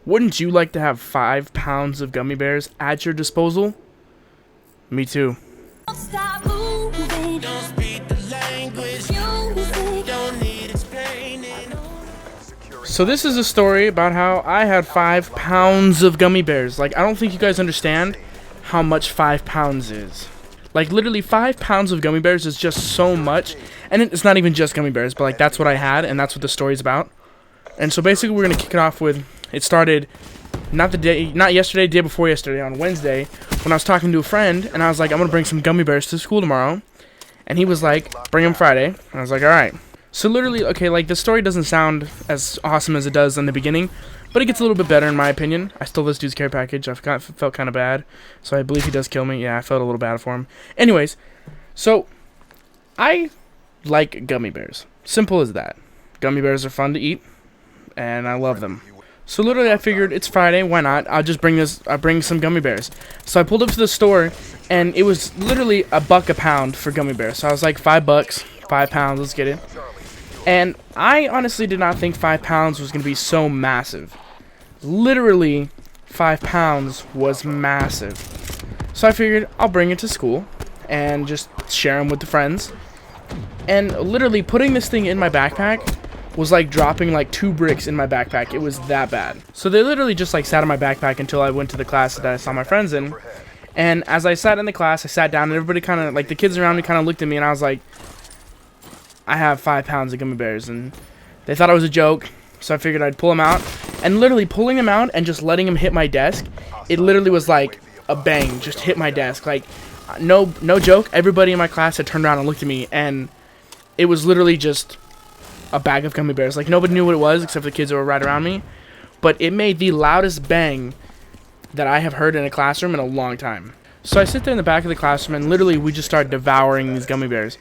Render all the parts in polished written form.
Wouldn't you like to have 5 pounds of gummy bears at your disposal? Me too. Don't stop moving. Don't speak the language. Music. Don't need explaining. So this is a story about how I had 5 pounds of gummy bears. Like, I don't think you guys understand how much 5 pounds is. Like, literally 5 pounds of gummy bears is just so much. And it's not even just gummy bears, but like that's what I had, and that's what the story's about. And so basically we're gonna kick it off with, it started not yesterday, day before yesterday, on Wednesday, when I was talking to a friend, and I was like, I'm gonna bring some gummy bears to school tomorrow. And he was like, bring them Friday. And I was like, alright. So literally, okay, like the story doesn't sound as awesome as it does in the beginning, but it gets a little bit better in my opinion. I stole this dude's care package. I felt kind of bad, so I believe he does kill me. Yeah, I felt a little bad for him. Anyways, so I like gummy bears. Simple as that. Gummy bears are fun to eat, and I love them. So literally, I figured it's Friday. Why not? I'll bring some gummy bears. So I pulled up to the store, and it was literally $1 a pound for gummy bears. So I was like, $5, 5 pounds. Let's get it. And I honestly did not think 5 pounds was gonna be so massive. Literally, 5 pounds was massive. So I figured I'll bring it to school and just share them with the friends. And literally putting this thing in my backpack was like dropping like 2 bricks in my backpack. It was that bad. So they literally just like sat in my backpack until I went to the class that I saw my friends in. And as I sat in the class, I sat down and everybody kind of, like the kids around me kind of looked at me and I was like, I have 5 pounds of gummy bears, and they thought it was a joke, so I figured I'd pull them out. And literally pulling them out and just letting them hit my desk, it literally was like a bang, just hit my desk. Like, no joke, everybody in my class had turned around and looked at me, and it was literally just a bag of gummy bears. Like, nobody knew what it was except the kids that were right around me, but it made the loudest bang that I have heard in a classroom in a long time. So I sit there in the back of the classroom, and literally we just start devouring these gummy bears.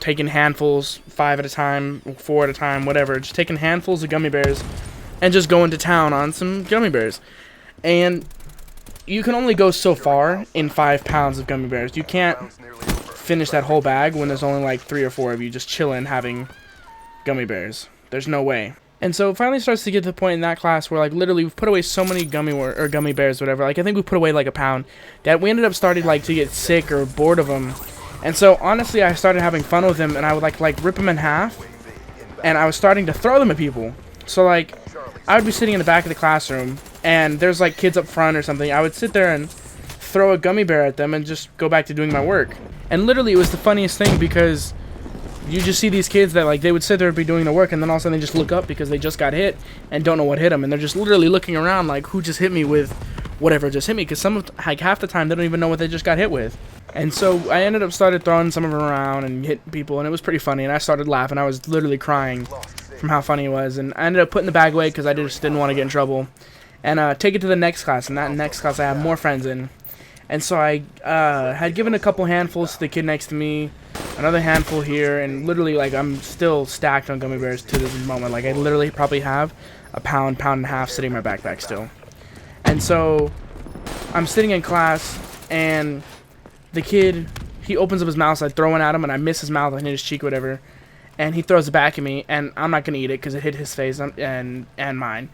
Taking handfuls, 5 at a time, 4 at a time, whatever. Just taking handfuls of gummy bears and just going to town on some gummy bears. And you can only go so far in 5 pounds of gummy bears. You can't finish that whole bag when there's only like 3 or 4 of you just chilling having gummy bears. There's no way. And so it finally starts to get to the point in that class where like literally we've put away so many gummy bears, whatever. Like I think we put away like a pound that we ended up starting like to get sick or bored of them. And so, honestly, I started having fun with them, and I would, like rip them in half, and I was starting to throw them at people. So, like, I would be sitting in the back of the classroom, and there's, like, kids up front or something. I would sit there and throw a gummy bear at them and just go back to doing my work. And literally, it was the funniest thing because you just see these kids that, like, they would sit there and be doing the work, and then all of a sudden they just look up because they just got hit and don't know what hit them. And they're just literally looking around like, who just hit me with whatever just hit me? Because half the time, they don't even know what they just got hit with. And so I ended up started throwing some of them around and hit people, and it was pretty funny, and I started laughing. I was literally crying from how funny it was, and I ended up putting the bag away because I just didn't want to get in trouble, and take it to the next class, and that next class I have more friends in. And so I had given a couple handfuls to the kid next to me, another handful here, and literally, like, I'm still stacked on gummy bears to this moment. Like, I literally probably have a pound and a half sitting in my backpack still. And so I'm sitting in class, and the kid, he opens up his mouth, so I throw one at him, and I miss his mouth, I hit his cheek, whatever, and he throws it back at me, and I'm not going to eat it because it hit his face and mine.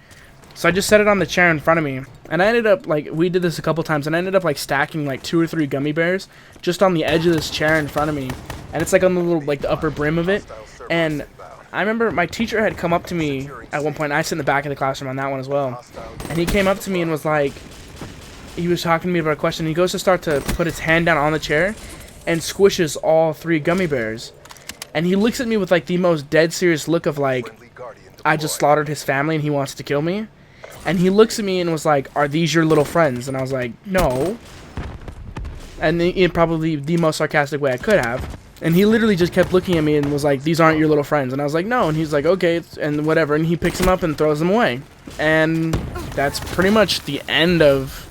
So I just set it on the chair in front of me, and I ended up, like, we did this a couple times, and I ended up, like, stacking, like, 2 or 3 gummy bears just on the edge of this chair in front of me, and it's, like, on the little, like, the upper brim of it, and I remember my teacher had come up to me at one point, and I sit in the back of the classroom on that one as well, and he came up to me and was like, he was talking to me about a question. He goes to start to put his hand down on the chair and squishes all 3 gummy bears. And he looks at me with like the most dead serious look of like, I just slaughtered his family and he wants to kill me. And he looks at me and was like, are these your little friends? And I was like, no. And in probably the most sarcastic way I could have. And he literally just kept looking at me and was like, these aren't your little friends. And I was like, no. And he's like, okay, and whatever. And he picks them up and throws them away. And that's pretty much the end of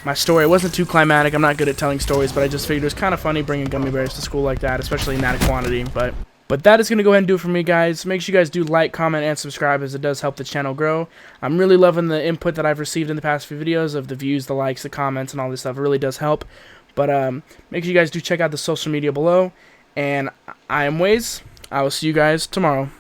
my story. It wasn't too climatic. I'm not good at telling stories, but I just figured it was kind of funny bringing gummy bears to school like that, especially in that quantity. But that is going to go ahead and do it for me, guys. Make sure you guys do like, comment, and subscribe, as it does help the channel grow. I'm really loving the input that I've received in the past few videos of the views, the likes, the comments, and all this stuff. It really does help. But make sure you guys do check out the social media below. And I am Waze. I will see you guys tomorrow.